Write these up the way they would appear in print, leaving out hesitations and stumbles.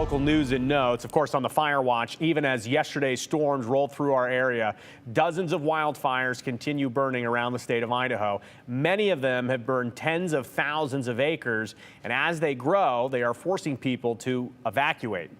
Local news and notes, of course, on the fire watch, even as yesterday's storms rolled through our area, dozens of wildfires continue burning around the state of Idaho. Many of them have burned tens of thousands of acres, and as they grow, they are forcing people to evacuate.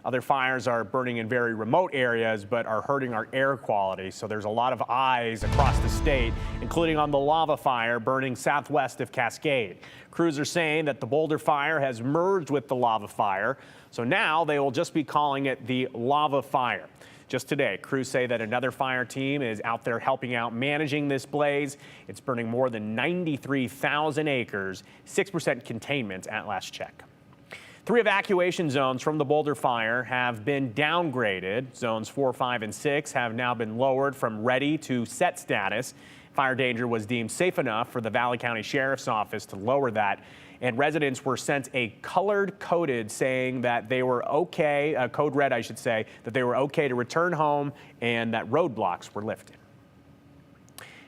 Other fires are burning in very remote areas, but are hurting our air quality. So there's a lot of eyes across the state, including on the lava fire burning southwest of Cascade. Crews are saying that the Boulder Fire has merged with the lava fire. So now they will just be calling it the lava fire. Just today, crews say that another fire team is out there helping out managing this blaze. It's burning more than 93,000 acres, 6% containment at last check. 3 evacuation zones from the Boulder Fire have been downgraded. Zones 4, 5, and 6 have now been lowered from ready to set status. Fire danger was deemed safe enough for the Valley County Sheriff's Office to lower that. And residents were sent a coded saying that they were okay, code red, I should say, that they were okay to return home and that roadblocks were lifted.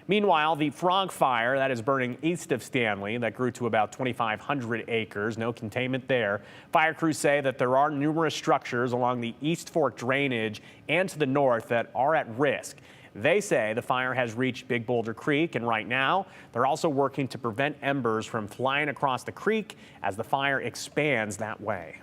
Meanwhile, the Frog Fire that is burning east of Stanley that grew to about 2,500 acres, no containment there. Fire crews say that there are numerous structures along the East Fork drainage and to the north that are at risk. They say the fire has reached Big Boulder Creek, and right now they're also working to prevent embers from flying across the creek as the fire expands that way.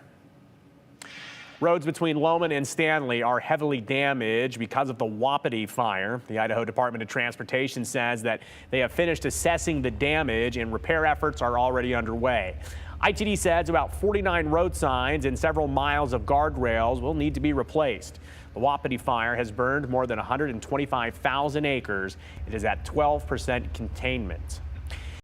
Roads between Lowman and Stanley are heavily damaged because of the Wapiti fire. The Idaho Department of Transportation says that they have finished assessing the damage and repair efforts are already underway. ITD says about 49 road signs and several miles of guardrails will need to be replaced. The Wapiti fire has burned more than 125,000 acres. It is at 12% containment.